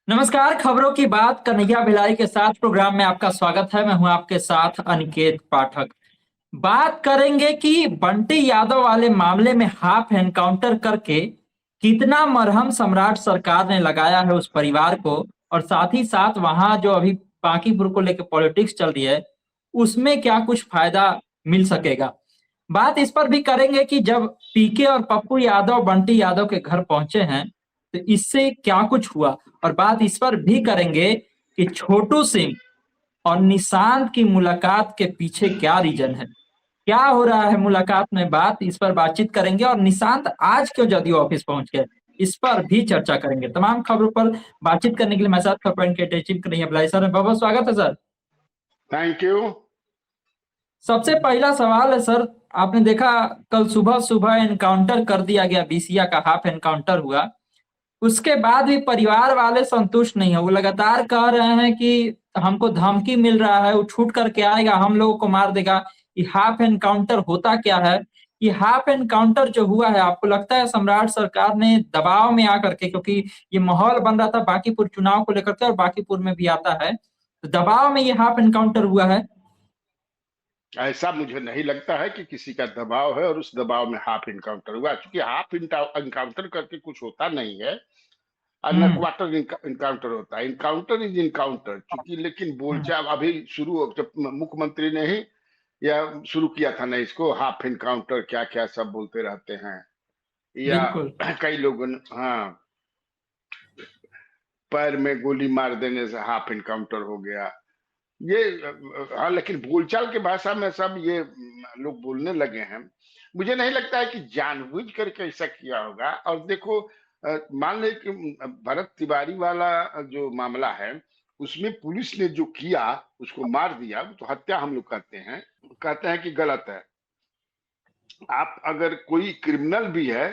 नमस्कार। खबरों की बात कन्हैया भिलाई के साथ प्रोग्राम में आपका स्वागत है। मैं हूं आपके साथ अनिकेत पाठक। बात करेंगे कि बंटी यादव वाले मामले में हाफ एनकाउंटर करके कितना मरहम सम्राट सरकार ने लगाया है उस परिवार को, और साथ ही साथ वहां जो अभी बांकीपुर को लेकर पॉलिटिक्स चल रही है उसमें क्या कुछ फायदा मिल सकेगा। बात इस पर भी करेंगे कि जब पीके और पप्पू यादव बंटी यादव के घर पहुंचे हैं तो इससे क्या कुछ हुआ। और बात इस पर भी करेंगे कि छोटू सिंह और निशांत की मुलाकात के पीछे क्या रीजन है, क्या हो रहा है मुलाकात में। बात इस पर बातचीत करेंगे और निशांत आज क्यों जदयू ऑफिस पहुंच गए इस पर भी चर्चा करेंगे। तमाम खबरों पर बातचीत करने के लिए मेरे साथ खबर पॉइंट के टीम कन्हैया भिलाई सर, बहुत बहुत स्वागत है सर। Thank you. सबसे पहला सवाल है सर, आपने देखा कल सुबह सुबह एनकाउंटर कर दिया गया, बीसिया का हाफ एनकाउंटर हुआ। उसके बाद भी परिवार वाले संतुष्ट नहीं है। वो लगातार कह रहे हैं कि हमको धमकी मिल रहा है, वो छूट करके आएगा, हम लोगों को मार देगा। ये हाफ एनकाउंटर होता क्या है? ये हाफ एनकाउंटर जो हुआ है, आपको लगता है सम्राट सरकार ने दबाव में आकर के, क्योंकि ये माहौल बन रहा था बांकीपुर चुनाव को लेकर के और बांकीपुर में भी आता है, तो दबाव में ये हाफ एनकाउंटर हुआ है? ऐसा मुझे नहीं लगता है कि किसी का दबाव है और उस दबाव में हाफ इनकाउंटर हुआ, क्योंकि हाफ इनकाउंटर करके कुछ होता नहीं है। न हम्म। क्वार्टर इनकाउंटर होता है। इनकाउंटर इज इनकाउंटर, क्योंकि लेकिन हम्म। बोलचाल अभी शुरू जब मुख्यमंत्री ने ही या शुरू किया था ना इसको, हाफ इनकाउंटर क्या क्या सब बोलते रहते हैं, या बिल्कुल। कई लोगों ने, हाँ, पैर में गोली मार देने से हाफ इनकाउंटर हो गया ये। हाँ, लेकिन बोलचाल की भाषा में सब ये लोग बोलने लगे हैं। मुझे नहीं लगता है कि जानबूझ करके ऐसा किया होगा। और देखो, मान ले कि भरत तिवारी वाला जो मामला है, उसमें पुलिस ने जो किया, उसको मार दिया, तो हत्या हम लोग कहते हैं कि गलत है। आप अगर कोई क्रिमिनल भी है,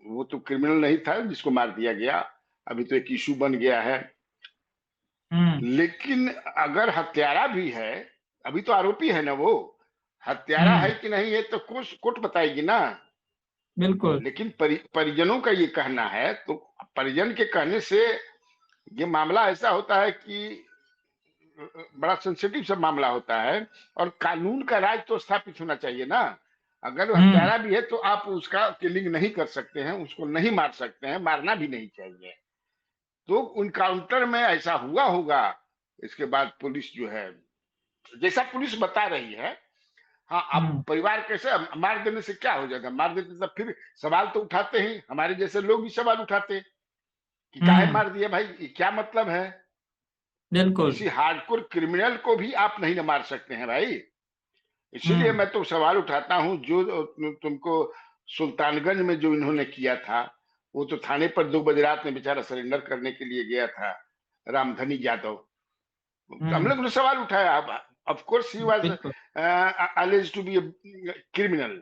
वो तो क्रिमिनल नहीं था जिसको मार दिया गया, अभी तो एक इशू बन गया है। हम्म। लेकिन अगर हत्यारा भी है, अभी तो आरोपी है ना वो, हत्यारा है हम्म। कि नहीं ये तो कोर्ट बताएगी ना। बिल्कुल। लेकिन परिजनों का ये कहना है, तो परिजन के कहने से ये मामला ऐसा होता है कि बड़ा सेंसिटिव सा मामला होता है, और कानून का राज तो स्थापित होना चाहिए ना। अगर वो हम्म। हत्यारा भी है तो आप उसका किलिंग नहीं कर सकते हैं, उसको नहीं मार सकते हैं, मारना भी नहीं चाहिए। तो इनकाउंटर में ऐसा हुआ होगा। इसके बाद पुलिस जो है, जैसा पुलिस बता रही है, हाँ, अब हम्म। परिवार कैसे, मार देने से क्या हो जाएगा? मार देते तो फिर सवाल तो उठाते ही, हमारे जैसे लोग भी सवाल उठाते कि काहे हम्म। मार दिया भाई, ये क्या मतलब है? बिल्कुल। किसी हार्डकोर क्रिमिनल को भी आप नहीं न मार सकते हैं भाई। इसीलिए हम्म। मैं तो सवाल उठाता हूँ, जो तुमको सुल्तानगंज में जो इन्होंने किया था, वो तो थाने पर 2 बजे रात में बेचारा सरेंडर करने के लिए गया था, रामधनी यादव। हम हम्म। लोग ने सवाल उठाया। ऑफ कोर्स ही वाज बिल्कुल। alleged to be a criminal,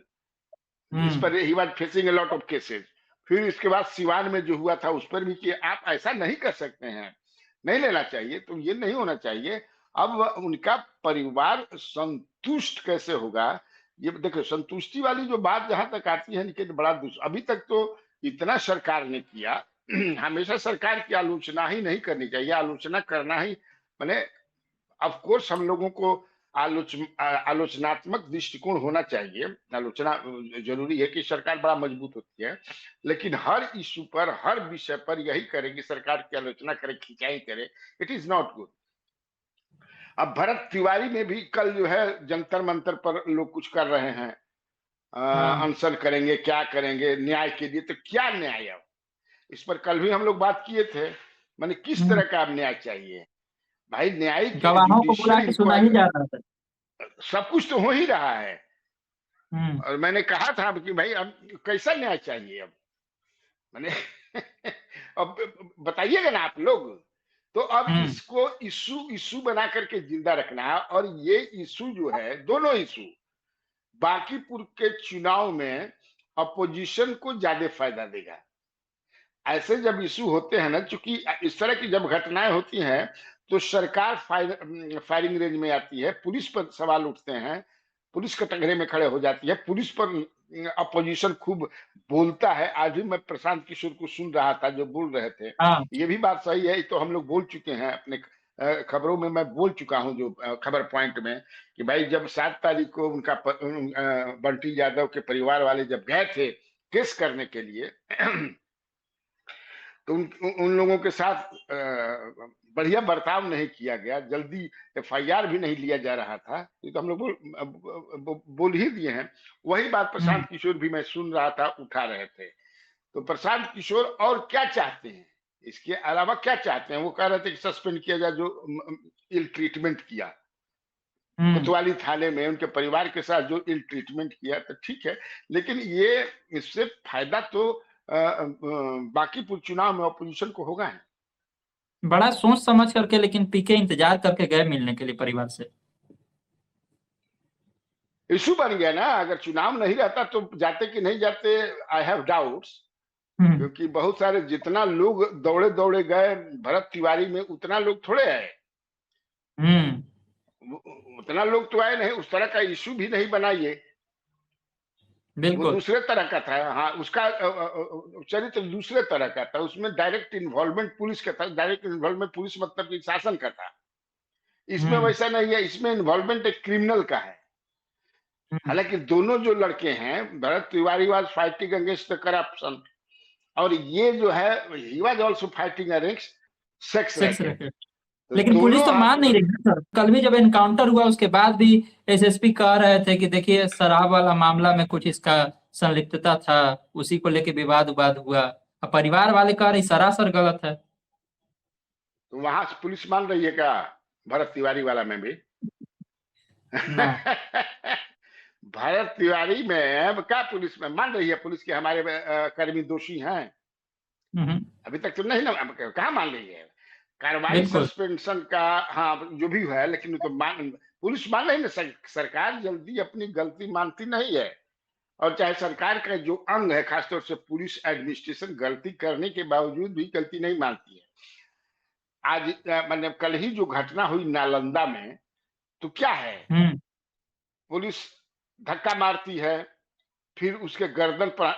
जिस हम्म। पर he was facing a lot of cases। फिर इसके बाद सिवान में जो हुआ था उस पर भी कि आप ऐसा नहीं कर सकते हैं, नहीं लेना चाहिए, तो ये नहीं होना चाहिए। अब उनका परिवार संतुष्ट कैसे होगा? ये देखो, संतुष्टि वाली जो बात जहां तक आती है, लेकिन बड़ा अभी तक तो इतना सरकार ने किया। हमेशा सरकार की आलोचना ही नहीं करनी चाहिए, आलोचना करना ही मैंने, ऑफ कोर्स हम लोगों को आलोचनात्मक दृष्टिकोण होना चाहिए। आलोचना जरूरी है कि सरकार बड़ा मजबूत होती है, लेकिन हर इशू पर, हर विषय पर यही करे कि सरकार की आलोचना करे, खिंचाई करे, इट इज नॉट गुड। अब भरत तिवारी में भी कल जो है जंतर मंतर पर लोग कुछ कर रहे हैं, हाँ। अनशन करेंगे, क्या करेंगे न्याय के लिए। तो क्या न्याय है? इस पर कल भी हम लोग बात किए थे। माने किस हम्म। तरह का न्याय चाहिए भाई? न्यायिक गवाहों को बुला जुडिशियल के सुना ही इंक्वायरी, जा रहा था। सब कुछ तो हो ही रहा है। हम्म। और मैंने कहा था कि भाई अब कैसा न्याय चाहिए? अब मैंने अब बताइएगा ना आप लोग। तो अब हम्म। इसको इशू इशू बना करके जिंदा रखना है, और ये इशू जो है, दोनों इशू बांकीपुर के चुनाव में अपोजिशन को ज्यादा फायदा देगा। ऐसे जब इशू होते हैं ना, चूंकि इस तरह की जब घटनाएं होती हैं, तो सरकार फायरिंग रेंज में आती है, पुलिस पर सवाल उठते हैं, पुलिस कटघरे में खड़े हो जाती है, पुलिस पर अपोजिशन खूब बोलता है। आज भी मैं प्रशांत किशोर को सुन रहा था जो बोल रहे थे, हाँ। ये भी बात सही है। ये तो हम लोग बोल चुके हैं अपने खबरों में, मैं बोल चुका हूं जो खबर पॉइंट में, कि भाई जब 7 तारीख को उनका बंटी यादव के परिवार वाले जब गए थे केस करने के लिए तो उन लोगों के साथ बढ़िया बर्ताव नहीं किया गया, जल्दी एफआईआर भी नहीं लिया जा रहा था। ये तो हम लोग बोल ही दिए हैं। वही बात प्रशांत किशोर भी मैं सुन रहा था उठा रहे थे। तो प्रशांत किशोर और क्या चाहते हैं, इसके अलावा क्या चाहते हैं? वो कह रहे थे कि सस्पेंड किया जाए जो इल ट्रीटमेंट किया कोतवाली थाने में, उनके परिवार के साथ जो इल ट्रीटमेंट किया, तो ठीक है, लेकिन ये इससे फायदा तो बाकी चुनाव में अपोजिशन को होगा है। बड़ा सोच समझ करके लेकिन पीके इंतजार करके गए मिलने के लिए परिवार से। इशू बन गया ना, अगर चुनाव नहीं रहता तो जाते कि नहीं जाते, आई हैव डाउट्स। क्योंकि बहुत सारे जितना लोग दौड़े दौड़े गए भरत तिवारी में, उतना लोग थोड़े आए। उतना लोग तो आए नहीं, उस तरह का इशू भी नहीं बना ये। वो बिल्कुल। दूसरे तरह का था। हाँ, उसका चरित्र दूसरे तरह का था। उसमें डायरेक्ट इन्वॉल्वमेंट पुलिस का था। डायरेक्ट इन्वॉल्वमेंट पुलिस मतलब कि शासन का था। इसमें वैसा नहीं है, इसमें इन्वॉल्वमेंट एक क्रिमिनल का है। हालांकि दोनों जो लड़के हैं, Bharat Tiwari was fighting against the corruption, और ये जो है he was also fighting against sex sex racket. Racket. तो लेकिन पुलिस दोनों तो मान नहीं रही थी सर। कल भी जब एनकाउंटर हुआ उसके बाद भी एसएसपी कह रहे थे कि देखिए शराब वाला मामला में कुछ इसका संलिप्तता था, उसी को लेके विवाद विवाद हुआ। अब परिवार वाले कह रहे सरासर गलत है। तो वहां से पुलिस मान रही है क्या भरत तिवारी वाला में भी? ना। भरत तिवारी में क्या पुलिस में मान रही है? पुलिस के हमारे कर्मी दोषी हैं? अभी तक तो नहीं ना, कहाँ मान रही है? कार्रवाई बिल्कुल। सस्पेंशन का, हाँ जो भी है, लेकिन वो तो पुलिस मान रही है ना। सरकार जल्दी अपनी गलती मानती नहीं है। और चाहे सरकार का जो अंग है, खासतौर से पुलिस एडमिनिस्ट्रेशन, गलती करने के बावजूद भी गलती नहीं मानती है। आज मतलब कल ही जो घटना हुई नालंदा में, तो क्या है, पुलिस धक्का मारती है, फिर उसके गर्दन पर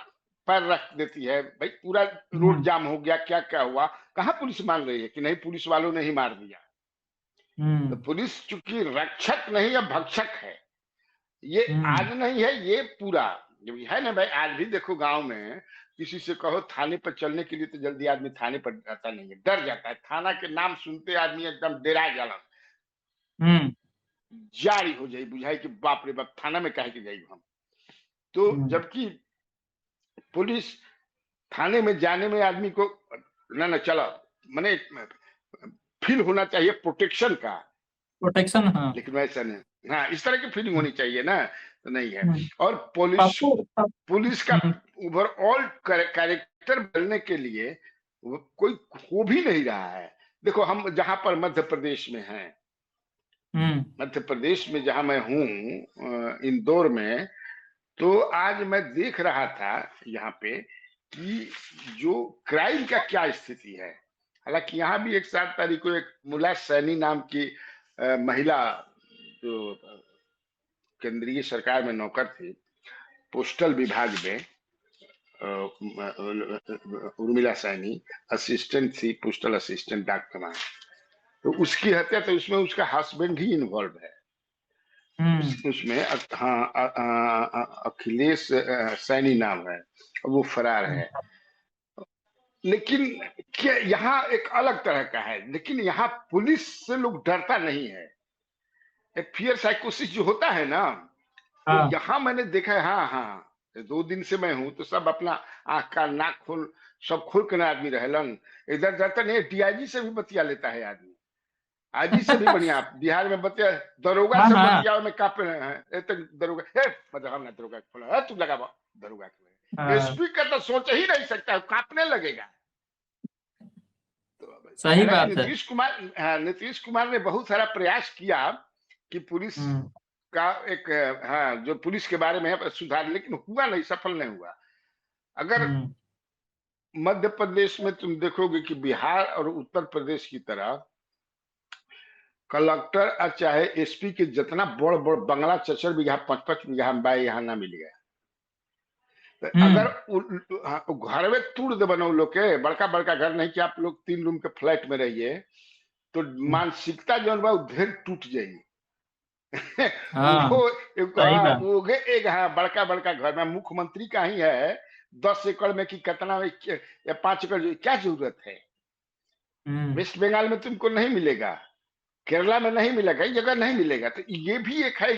पैर रख देती है। भाई पूरा रोड जाम हो गया, क्या क्या हुआ, कहाँ पुलिस मान रही है कि नहीं पुलिस वालों ने ही मार दिया? तो पुलिस चूंकि रक्षक नहीं है, भक्षक है। ये आज नहीं है, ये पूरा है ना भाई। आज भी देखो गांव में किसी से कहो थाने पर चलने के लिए, तो जल्दी आदमी थाने पर जाता नहीं है, डर जाता है। थाना के नाम सुनते आदमी एकदम डेरा जाला, जारी हो जाए, बुझाई कि बाप रे बाप थाना में काहे के जाइए हम। तो जबकि पुलिस थाने में जाने में आदमी को ना चला, मैंने फील होना चाहिए प्रोटेक्शन का। प्रोटेक्शन। हाँ। लेकिन वैसा नहीं। हाँ, इस तरह की फीलिंग होनी चाहिए ना, तो नहीं है। हम्म। और पप्पू। पुलिस का ओवरऑल कैरेक्टर बनने के लिए कोई हो भी नहीं रहा है। देखो हम जहां पर मध्य प्रदेश में हैं, मध्य प्रदेश में जहां मैं हूँ इंदौर में, तो आज मैं देख रहा था यहाँ पे कि जो क्राइम का क्या स्थिति है। हालांकि यहाँ भी एक 7 तारीख को एक मुला सैनी नाम की महिला, जो केंद्रीय सरकार में नौकर थी, पोस्टल विभाग में, उर्मिला सैनी असिस्टेंट थी, पोस्टल असिस्टेंट डाक कमान। तो उसकी हत्या, तो उसमें उसका हस्बैंड ही इन्वॉल्व है। उसमें हाँ अखिलेश सैनी नाम है, वो फरार है। लेकिन क्या यहाँ एक अलग तरह का है, लेकिन यहाँ पुलिस से लोग डरता नहीं है। फियर साइकोसिस जो होता है ना, वो यहाँ मैंने देखा है। हाँ हाँ, 2 दिन से मैं हूँ, तो सब अपना आंख का नाक खोल, सब खोल के ना आदमी रहेलन। इधर डरता नहीं है। डीआईजी से भी बतिया लेता है आदमी, आईजी से भी बढ़िया। बिहार में बतिया, दरोगा से बतिया में कांपे हैं। दरोगा मतलब हम ना दरोगा खोला, तू लगा दरोगा के। एसपी का तो सोच ही नहीं सकता, कांपने लगेगा। तो सही बात है। नीतीश कुमार ने बहुत सारा प्रयास किया कि पुलिस का एक, हाँ, जो पुलिस के बारे में है सुधार, लेकिन हुआ नहीं, सफल नहीं हुआ। अगर मध्य प्रदेश में तुम देखोगे कि बिहार और उत्तर प्रदेश की तरह कलेक्टर और चाहे एसपी के जितना बड़ बड़ बंगला 4-4 बीघा 5-5 बीघा बाय यहाँ ना मिलेगा। तो हम्म। अगर घर में तोड़ दे बनो लोग के बड़का बड़का घर नहीं कि आप लोग 3 रूम के फ्लैट में रहिए, तो मानसिकता जो बा ढेर टूट जाई। हाँ, वो एक सही बात। वो एक बड़का बड़का घर में मुख्यमंत्री का ही है 10 एकड़ में कि कितना में या 5 एकड़, क्या जरूरत है? हम्म। वेस्ट बंगाल में तुमको नहीं मिलेगा, केरला में नहीं मिलेगा, कई जगह नहीं मिलेगा। तो ये भी एक है,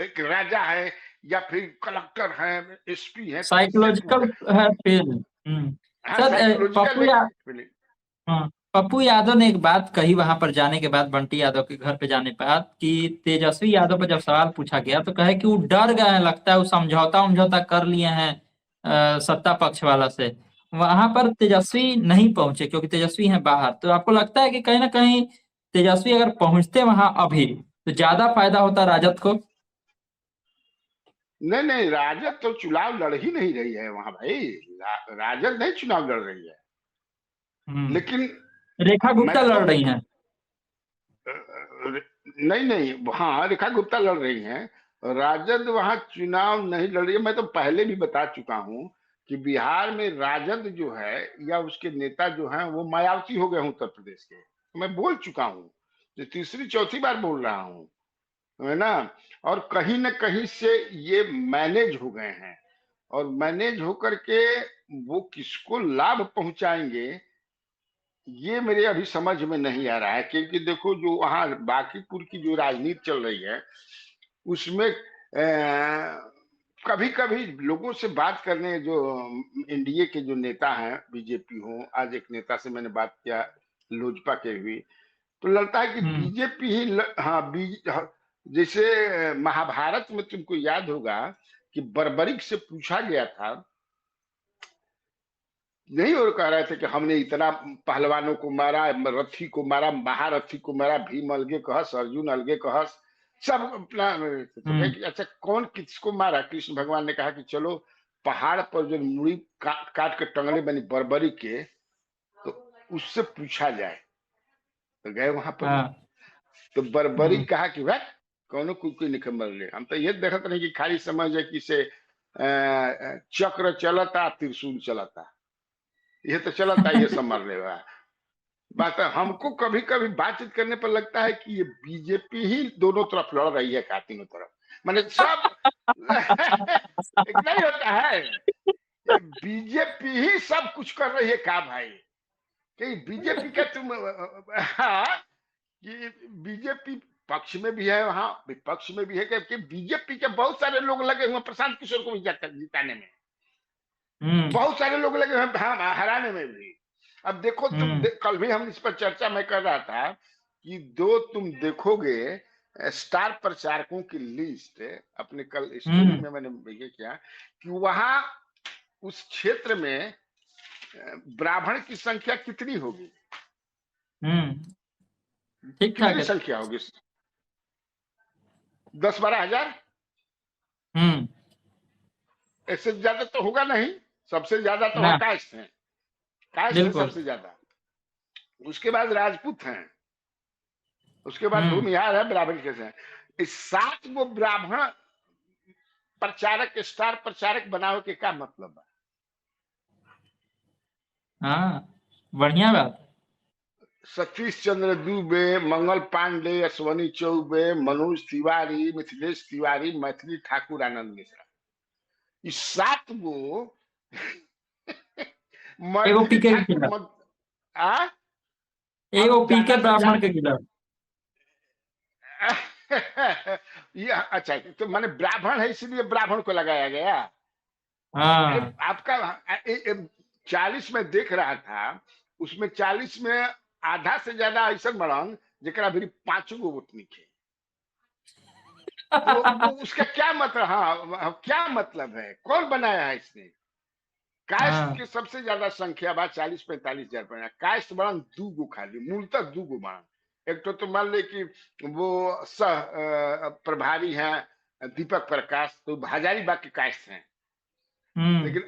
एक राजा है या फिर कलेक्टर है, एसपी है, तो किससे साइकोलॉजिकल पूछा? है फील। हम्म। हाँ, सर, साइकोलॉजिकल फीलिंग। हाँ, पप्पू यादव ने एक बात कही वहां पर जाने के बाद, बंटी यादव के घर पे जाने के बाद, कि तेजस्वी यादव पर जब सवाल पूछा गया तो कहे कि वो डर गए हैं, लगता है वो समझौता उमझौता कर लिए हैं सत्ता पक्ष वाला से। वहां पर तेजस्वी नहीं पहुंचे क्योंकि तेजस्वी हैं बाहर। तो आपको लगता है कि कहीं ना कहीं तेजस्वी अगर पहुंचते वहां अभी तो ज्यादा फायदा होता राजद को? नहीं नहीं, राजद तो चुनाव लड़ ही नहीं रही है वहां भाई। राजद नहीं चुनाव लड़ रही है। लेकिन रेखा मैं गुप्ता तो लड़ रही हैं। नहीं नहीं, हाँ रेखा गुप्ता लड़ रही हैं। राजद वहां चुनाव नहीं लड़ रही है। मैं तो पहले भी बता चुका हूं कि बिहार में राजद जो है या उसके नेता जो हैं वो मायावती हो गए हैं उत्तर प्रदेश के। मैं बोल चुका हूं, जो तीसरी चौथी बार बोल रहा हूं, है ना। और कहीं न कहीं से ये मैनेज हो गए हैं, और मैनेज होकर के वो किसको लाभ पहुंचाएंगे ये मेरे अभी समझ में नहीं आ रहा है। क्योंकि देखो जो वहां बांकीपुर की जो राजनीति चल रही है उसमें कभी कभी लोगों से बात करने जो एनडीए के जो नेता हैं, बीजेपी हो, आज एक नेता से मैंने बात किया लोजपा के भी, तो लगता है कि हम्म। बीजेपी ही हाँ, जैसे महाभारत में तुमको याद होगा कि बर्बरिक से पूछा गया था, नहीं, और कह रहे थे कि हमने इतना पहलवानों को मारा, रथी को मारा, महारथी को मारा, भीम अलगे कहस, अर्जुन अलगे कहस, सब अपना। तो कहे हम्म। कि अच्छा कौन किसको मारा? कृष्ण भगवान ने कहा कि चलो पहाड़ पर जो मुड़ी काट के टंगले बनी बर्बरी के, तो उससे पूछा जाए। तो गए वहां पर, हाँ। तो बर्बरी हम्म। कहा कि वह कौनो कोई निकल मर ले। हम तो ये देखते नहीं कि खाली समझ है कि से चक्र चलता त्रिशूल चलता, ये तो चलता, ये सब मर लेगा। बात है, हमको कभी कभी बातचीत करने पर लगता है कि ये बीजेपी ही दोनों तरफ लड़ रही है, का तीनों तरफ, माने सब एक नहीं होता है, ये बीजेपी ही सब कुछ कर रही है का भाई? कि बीजेपी का तुम हाँ, कि बीजेपी पक्ष में भी है, वहां विपक्ष में भी है, कि बीजेपी के बहुत सारे लोग लगे हुए प्रशांत किशोर को भी जिताने में, हम्म। बहुत सारे लोग लगे हुए हराने में भी। अब देखो तुम हम्म। कल भी हम इस पर चर्चा में कर रहा था कि दो तुम देखोगे स्टार प्रचारकों की लिस्ट, अपने कल स्टोरी हम्म। में मैंने ये किया कि वहां उस क्षेत्र में ब्राह्मण की संख्या कितनी होगी, हम्म। ठीक ठाक कितनी है। संख्या होगी? 10-12 हजार, हम्म। इससे ज्यादा तो होगा नहीं। सबसे ज्यादा तो वहां ना। कायस्थ है बिल्कुल। सबसे ज्यादा, उसके बाद राजपूत हैं, उसके बाद हम्म। भूमिहार है, ब्राह्मण कैसे हैं। इस 7 वो ब्राह्मण प्रचारक, स्टार प्रचारक बनावे के क्या मतलब है? हाँ, बढ़िया बात। सतीश चंद्र दुबे, मंगल पांडे, अश्वनी चौबे, मनोज तिवारी, मिथिलेश तिवारी, मैथिली ठाकुर, आनंद मिश्रा, इस 7 गो एगो मैथिली पीके के ठाकुर खिलाफ। आ एगो अब पीके ज्यादा से ब्राह्मण ज्यादा के खिलाफ। ये अच्छा, तो माने ब्राह्मण है इसलिए ब्राह्मण को लगाया गया। अरे हाँ। आपका 40 में देख रहा था, उसमें 40 में आधा से ज्यादा ऐसा बड़न जरा भी 5 गो वोट निके, तो वो उसका क्या मतलब? हाँ, क्या मतलब है? कौन बनाया है इसने? कास्ट हाँ। की सबसे ज्यादा संख्या बा 40-45 हजार बना, कास्ट बड़न 2 गो, खाली मूलतः 2 गो बड़न। एक तो मान ले कि वो सह प्रभारी हैं दीपक प्रकाश, तो हजारीबाग के कास्ट हैं। हम्म। लेकिन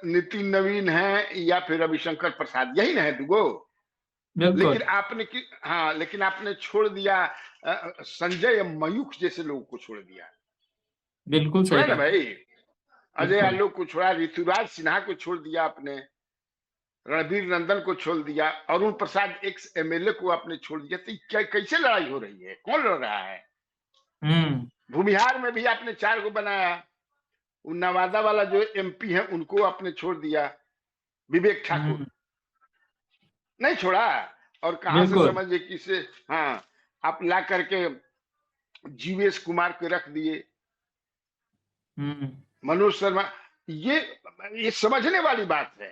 नितिन नवीन है या फिर रविशंकर प्रसाद, यही ना है 2 गो। बिल्कुल। लेकिन आपने कि हाँ, लेकिन आपने छोड़ दिया संजय मयूख जैसे लोगों को छोड़ दिया, बिल्कुल सही छोड़ा ना बात। भाई। अजय बिल्कुल। आलोक को छोड़ा, ऋतुराज सिन्हा को छोड़ दिया आपने, रणबीर नंदन को छोड़ दिया, अरुण प्रसाद एक्स एमएलए को आपने छोड़ दिया, तो क्या कैसे लड़ाई हो रही है, कौन लड़ रहा है? हम्म। भूमिहार में भी आपने 4 को बनाया, वो नवादा वाला जो एमपी है उनको आपने छोड़ दिया, विवेक ठाकुर हम्म। नहीं छोड़ा। और कहां से बिल्कुल। समझिए किसे, हाँ, आप ला करके जीवेश कुमार को रख दिए, हम्म। मनोज शर्मा। ये ये समझने वाली बात है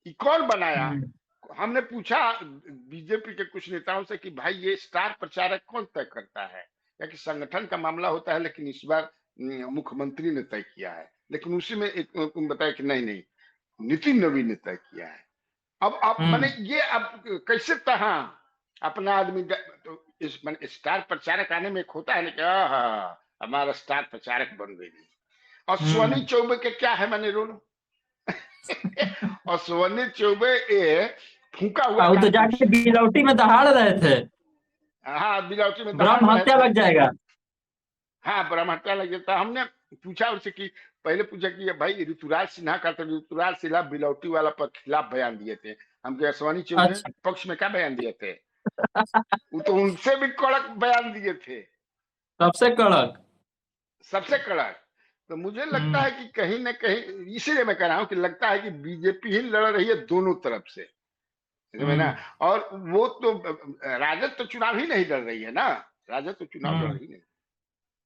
कि कौन बनाया। हम्म। हमने पूछा बीजेपी के कुछ नेताओं से कि भाई ये स्टार प्रचारक कौन तय करता है, या कि संगठन का मामला होता है, लेकिन इस बार मुख्यमंत्री ने तय किया है। लेकिन उसी में एक बताया कि नहीं नहीं, नितिन नवीन ने तय किया है। अब आप हम्म। माने ये अब कैसे तहा अपना आदमी तो इस माने स्टार प्रचारक आने में एक होता है ना कि हमारा स्टार प्रचारक बन गई। और सोनी हम्म। चौबे के क्या है मैंने रोल और सोनी चौबे ये फूका हुआ वो तो जाके कारतूस है। बिलौटी में दहाड़ रहे थे, हाँ, बिलौटी में दहाड़ ब्रह्म रहे हत्या थे। लग जाएगा। हाँ, ब्रह्महत्या लग जाता। हमने पूछा उससे कि पहले पूछा कि भाई ऋतुराज सिन्हा का, तो ऋतुराज सिन्हा बिलौटी वाला पर खिलाफ बयान दिए थे। हम क्या सोनी चौबे अच्छा। पक्ष में क्या बयान दिए थे? वो तो उनसे भी कड़क बयान दिए थे, सबसे कड़क। सबसे कड़क। तो मुझे लगता हम्म। है कि कहीं ना कहीं, इसीलिए मैं कह रहा हूं कि लगता है कि बीजेपी ही लड़ रही है दोनों तरफ से, समझ में ना। हम्म। और वो तो राजद तो चुनाव ही नहीं लड़ रही है ना, राजद तो चुनाव लड़ हम्म। रही नहीं।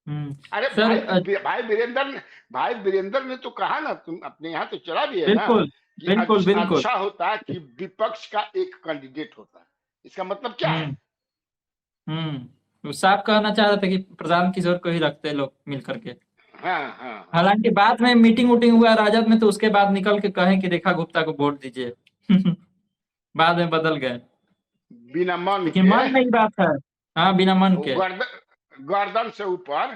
हम्म। अरे सर भाई वीरेंद्र ने तो कहा ना, तुम अपने यहाँ तो चला भी है ना, बिल्कुल कि बिल्कुल बिल्कुल। अच्छा होता कि विपक्ष का एक कैंडिडेट होता। इसका मतलब क्या है? हम्म। वो साफ कहना चाह रहे थे कि प्रशांत किशोर को ही रखते लोग मिल करके। हाँ हाँ हाँ। हालांकि बाद में मीटिंग वूटिंग हुआ राजद में, तो उसके बाद निकल के कहें कि रेखा गुप्ता को वोट दीजिए। बाद में बदल गए, बिना मन लेकिन के, मन में ही बात है। हाँ, बिना मन वो के। गर्दन से ऊपर,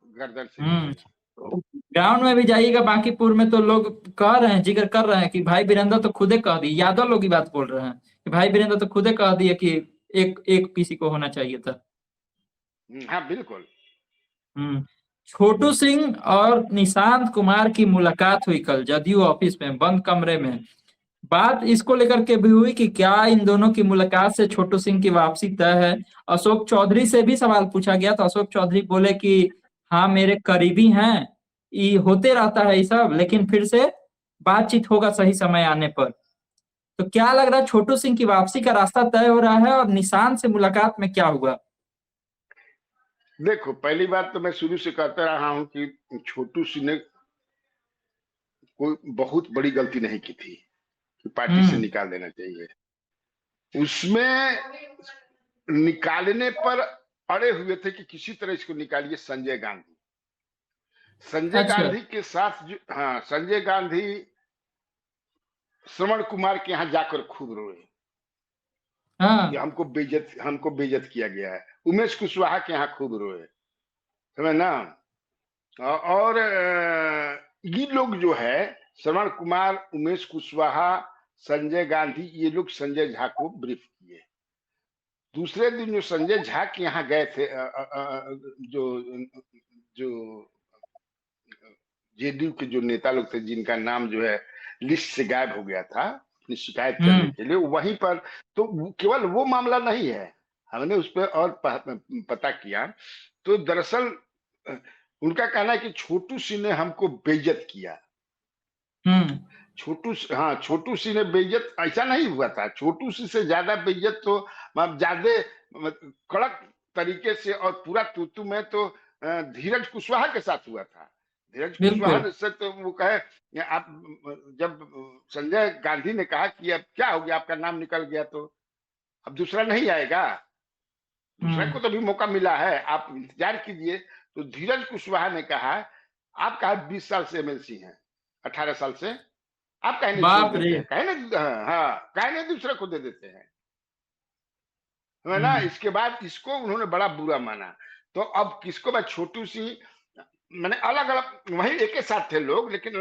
गर्दन से हम्म। नीचे। ग्राउंड में भी जाइएगा, बांकीपुर में तो लोग कह रहे हैं, जिक्र कर रहे हैं कि भाई वीरेंद्र तो खुदे कह दिए, यादव लोग की बात बोल रहे हैं कि भाई वीरेंद्र तो खुदे कह दिए कि एक एक पीसी को होना चाहिए था। हाँ बिल्कुल। हम्म। छोटू सिंह और निशांत कुमार की मुलाकात हुई कल जदयू ऑफिस में, बंद कमरे में। बात इसको लेकर के भी हुई कि क्या इन दोनों की मुलाकात से छोटू सिंह की वापसी तय है। अशोक चौधरी से भी सवाल पूछा गया, तो अशोक चौधरी बोले कि हाँ, मेरे करीबी हैं, ये होते रहता है ये सब, लेकिन फिर से बातचीत होगा सही समय आने पर। तो क्या लग रहा है, छोटू सिंह की वापसी का रास्ता तय हो रहा है, और निशांत से मुलाकात में क्या हुआ? देखो, पहली बात तो मैं शुरू से कहता रहा हूं कि छोटू सिंह ने कोई बहुत बड़ी गलती नहीं की थी कि पार्टी से हम्म। निकाल देना चाहिए। उसमें निकालने पर अड़े हुए थे कि किसी तरह इसको निकालिए संजय गांधी। संजय अच्छा। गांधी के साथ जो, हाँ, संजय गांधी श्रवण कुमार के यहाँ जाकर खूब रोए कि हाँ। हमको बेइज्जत किया गया है। उमेश कुशवाहा के यहाँ खूब रोए, समझ ना। और ये लोग जो है, श्रवण कुमार, उमेश कुशवाहा, संजय गांधी, ये लोग संजय झा को ब्रीफ किए। दूसरे दिन जो संजय झा के यहाँ गए थे, जो जो जेडीयू के जो नेता लोग थे, जिनका नाम जो है लिस्ट से गायब हो गया था अपनी शिकायत करने हम्म। के लिए, वहीं पर तो केवल वो मामला नहीं है, हमने उस पर और पता किया। तो दरअसल उनका कहना है कि छोटू सिंह ने हमको बेइज्जत किया। हम्म। हाँ, छोटू सिंह ने बेइज्जत, ऐसा नहीं हुआ था। छोटू सिंह से ज्यादा बेइज्जत तो ज्यादा कड़क तरीके से और पूरा तूतू में तो धीरज कुशवाहा के साथ हुआ था। धीरज बिल्कुल। कुशवाहा से तो वो कहे, आप जब संजय गांधी ने कहा कि अब क्या हो गया, आपका नाम निकल गया तो अब दूसरा नहीं आएगा, दूसरे हम्म। को तो भी मौका मिला है, आप इंतजार कीजिए। तो धीरज कुशवाहा ने कहा, आप कहा 20 साल से एमएलसी हैं, 18 साल से, आप कहे नहीं छोड़ बाप रे। देते हैं, कहे ना, हाँ, कहे नहीं दूसरे को दे देते हैं, है ना। हम्म। इसके बाद इसको उन्होंने बड़ा बुरा माना। तो अब किसको, मैं छोटू सिंह, मैंने अलग अलग, वही एक ही साथ थे लोग, लेकिन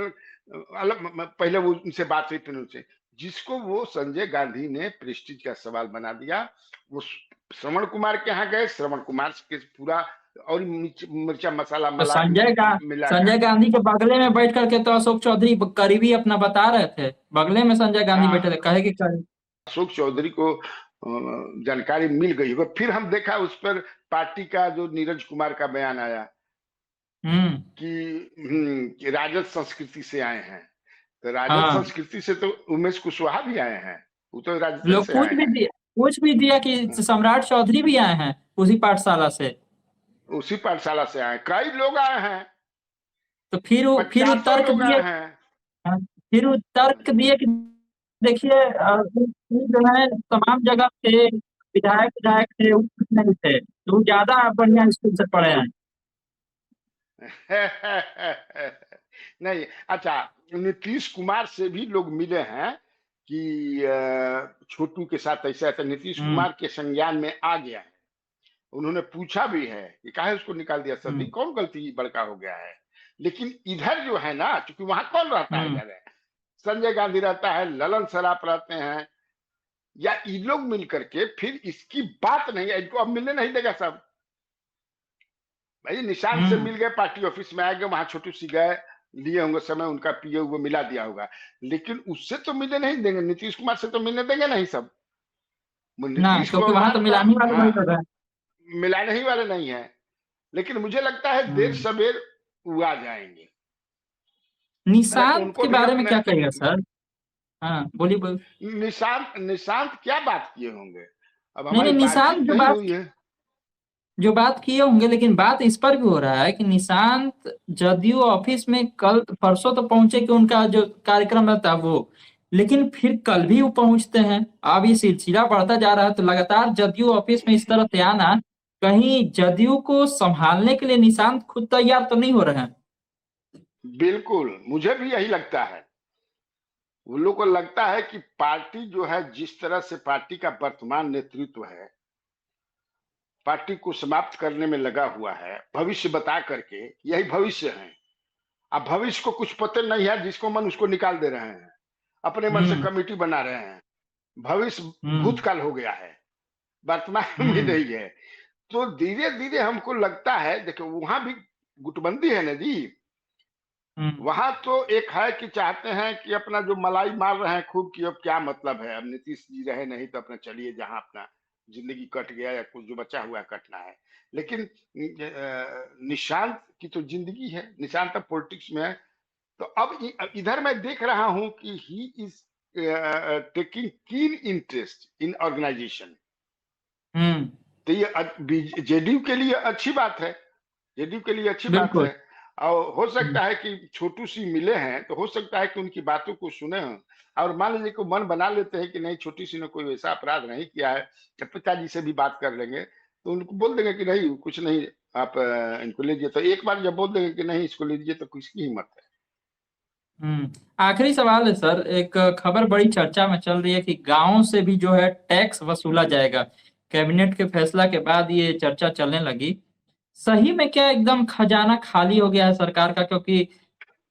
अलग, पहले वो उनसे बात हुई, फिर उनसे, जिसको वो संजय गांधी ने प्रेस्टीज का सवाल बना दिया। वो श्रवण कुमार के यहाँ गए, श्रवण कुमार के पूरा और मिर्चा मसाला तो मिला के। संजय गांधी के बगले में बैठ करके तो अशोक चौधरी करीबी अपना बता रहे थे, बगले में संजय गांधी बैठे थे, हाँ, कहे कि करीब। अशोक चौधरी को जानकारी मिल गई होगी। फिर हम देखा उस पर पार्टी का जो नीरज कुमार का बयान आया हम्म। कि राजद संस्कृति से आए हैं। तो राजद हाँ, संस्कृति से तो उमेश कुशवाहा भी आए हैं, वो तो राजद लोग से आए हैं। पूछ भी दिया कि सम्राट चौधरी भी आए हैं उसी पाठशाला से। उसी पाठशाला से आए, कई लोग आए हैं, तो फिर वो 50 तर्क लोग दिए। आए हैं। हाँ, फिर वो तर्क दिए कि देखिए जो है तमाम जगह थे, विधायक विधायक थे, वो कुछ नहीं थे, तो वो ज्यादा बढ़िया स्कूल से पढ़े हैं। नहीं, अच्छा, नीतीश कुमार से भी लोग मिले हैं कि छोटू के साथ ऐसा है, नीतीश हम्म। कुमार के संज्ञान में आ गया है। उन्होंने पूछा भी है कि काहे उसको निकाल दिया सर जी, हम्म। कौन गलती बड़का हो गया है। लेकिन इधर जो है ना, क्योंकि वहां कौन रहता है हम्म। इधर है, संजय गांधी रहता है, ललन सराफ रहते हैं, या ये लोग मिल करके फिर इसकी बात नहीं है, इनको अब मिलने नहीं देगा सब। भाई निशांत से हम्म। मिल गए, पार्टी ऑफिस में आ गए, वहां छोटू सी गए, लिए होंगे समय, उनका पिए हुए मिला दिया होगा, लेकिन उससे तो मिलने नहीं देंगे, नीतीश कुमार से तो मिलने देंगे नहीं सब। वो ना, नीतीश क्योंकि वहां तो कुमार का, मिलानी वाले हाँ, वही लोग हैं। मिलाने ही वाले नहीं है। लेकिन मुझे लगता है देर हम्म। सवेर वो आ जाएंगे। हालांकि निशांत उनको के भी बारे में अपने, क्या कहेगा सर? हाँ, बोलिए बोलिए। निशांत निशांत क्या बात किए होंगे, अब नहीं हमारी नहीं, निशांत बातचीत नहीं हुई है। जो बात किए होंगे, लेकिन बात इस पर भी हो रहा है कि निशांत जदयू ऑफिस में कल परसों तो पहुंचे कि उनका जो कार्यक्रम रहता है वो, लेकिन फिर कल भी वो पहुंचते हैं। अब ये सिलसिला बढ़ता जा रहा है, तो लगातार जदयू ऑफिस में इस तरह से आना, कहीं जदयू को संभालने के लिए निशांत खुद तैयार तो नहीं हो रहे हैं। बिल्कुल, मुझे भी यही लगता है। उन लोग को लगता है कि पार्टी जो है, जिस तरह से पार्टी का वर्तमान नेतृत्व है, पार्टी को समाप्त करने में लगा हुआ है, भविष्य बता करके यही भविष्य है। अब भविष्य को कुछ पता नहीं है, जिसको मन उसको निकाल दे रहे हैं, अपने मन से हम्म। कमेटी बना रहे हैं। भविष्य हम्म। भूतकाल हो गया है, वर्तमान में हम्म। नहीं है। तो धीरे धीरे हमको लगता है, देखो वहां भी गुटबंदी है ना जी। हम्म। वहां तो एक है कि चाहते हैं कि अपना जो मलाई मार रहे हैं खूब, कि अब क्या मतलब है, अब नीतीश जी रहे नहीं तो अपना चलिए जहां अपना जिंदगी कट गया या कुछ जो बचा हुआ है कटना है। लेकिन निशांत की तो जिंदगी है, निशांत अब पॉलिटिक्स में है। तो अब इधर मैं देख रहा हूं कि he is taking keen interest in organisation. Hmm. तो ये जेडीयू के लिए अच्छी बात है, जेडीयू के लिए अच्छी बात बिल्कुल। है। और हो हम्म। सकता है कि छोटू सी मिले हैं, तो हो सकता है कि उनकी बातों को सुने हों, और मान लीजिए कि मन बना लेते हैं कि नहीं, छोटी सी ने कोई वैसा अपराध नहीं किया है, जब पिताजी से भी बात कर लेंगे तो उनको बोल देंगे कि नहीं कुछ नहीं, आप इनको लीजिए। तो एक बार जब बोल देंगे कि नहीं इसको लीजिए, तो किसकी हिम्मत है। आखिरी सवाल है सर, एक खबर बड़ी चर्चा में चल रही है कि गांवों से भी जो है टैक्स वसूला जाएगा। कैबिनेट के फैसला के बाद ये चर्चा चलने लगी। सही में क्या एकदम खजाना खाली हो गया है सरकार का? क्योंकि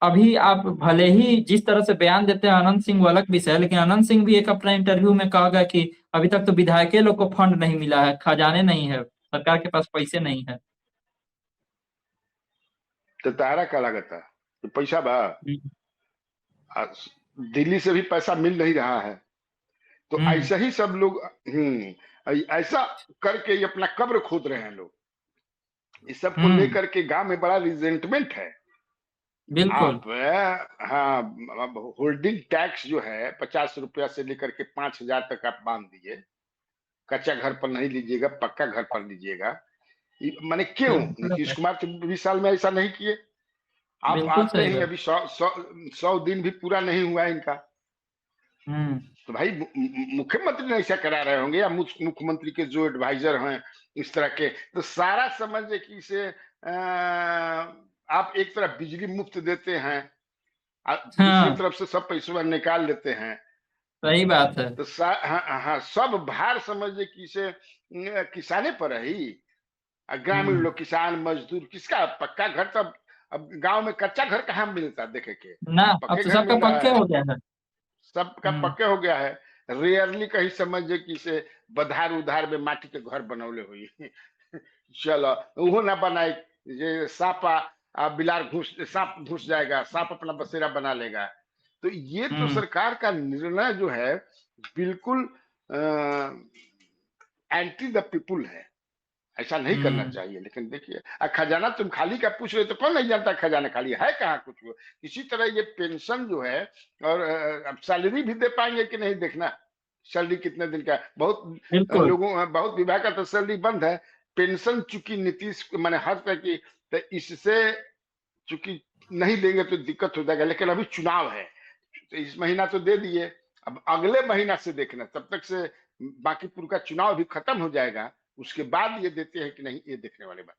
अभी आप भले ही जिस तरह से बयान देते हैं अनंत सिंह वो अलग विषय है, लेकिन अनंत सिंह भी एक अपने इंटरव्यू में कहा गया कि अभी तक तो विधायकों लोग को फंड नहीं मिला है, खजाने नहीं है, सरकार के पास पैसे नहीं है। तो तारा का लागत है तो पैसा बा, हम्म। आ, दिल्ली से भी पैसा मिल नहीं रहा है। तो हम्म। ऐसा ही सब लोग, ऐसा करके ये अपना कब्र खोद रहे हैं लोग। इस सब को हम्म। लेकर के गांव में बड़ा रिजेंटमेंट है। बिल्कुल। आप हाँ, अब होल्डिंग टैक्स जो है 50 रुपया से लेकर के 5,000 तक आप बांध दीजिए। कच्चा घर पर नहीं लीजिएगा, पक्का घर पर लीजिएगा। माने क्यों, नीतीश कुमार तो 20 साल में ऐसा नहीं किए। आप बिल्कुल आते सही ही बात। अभी 100 दिन भी पूरा नहीं हुआ इनका। हम्म। तो भाई मुख्यमंत्री ने ऐसा करा रहे होंगे, या मुख्यमंत्री के जो एडवाइजर हैं इस तरह के, तो सारा समझ कि इसे आप एक तरफ बिजली मुफ्त देते हैं, दूसरी हाँ, तरफ से सब पैसे निकाल लेते हैं। सही बात है। तो हाँ, हाँ, सब भार समझे कि इसे किसाने पर है ही। ग्रामीण हम्म। लोग, किसान मजदूर, किसका पक्का घर, तब अब गांव में कच्चा घर कहाँ मिलता देखे के, ना, अब पक्के तो घर सबका मिल रहा पक्के है, हो गया है। सबका हम्म। पक्के हो गया है। रेयरली कहीं समझे कि से बधार उधार में माटी के घर बनौले हुई चलो वो ना बनाए, जे सांप घुस जाएगा, सांप अपना बसेरा बना लेगा। तो ये तो हम्म। सरकार का निर्णय जो है बिल्कुल एंटी द पीपुल है, ऐसा नहीं करना हम्म। चाहिए। लेकिन देखिए खजाना तुम खाली का पूछ रहे हो, तो कौन नहीं जानता खजाना खाली है कहाँ कुछ वो। इसी तरह ये पेंशन जो है, और अब सैलरी भी दे पाएंगे कि नहीं देखना, सैलरी कितने दिन का है। बहुत बिल्कुल। लोगों, बहुत विभाग का तो सैलरी बंद है। पेंशन चूंकि नीतीश मैंने हर तरह की, तो इससे चूंकि नहीं देंगे तो दिक्कत हो जाएगा। लेकिन अभी चुनाव है, तो इस महीना तो दे दिए, अब अगले महीना से देखना, तब तक से बांकीपुर का चुनाव भी खत्म हो जाएगा, उसके बाद ये देते हैं कि नहीं, ये देखने वाली बात।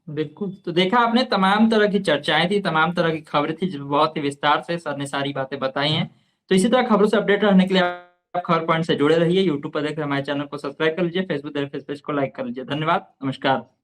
बिल्कुल, तो देखा आपने, तमाम तरह की चर्चाएं थी, तमाम तरह की खबरें थी, जो बहुत ही विस्तार से सर ने सारी बातें बताई हैं। तो इसी तरह खबरों से अपडेट रहने के लिए आप खबर पॉइंट से जुड़े रहिए। यूट्यूब पर देख रहे हमारे चैनल को सब्सक्राइब कर लीजिए, फेसबुक देख रहे पेज को लाइक कर लीजिए। धन्यवाद, नमस्कार।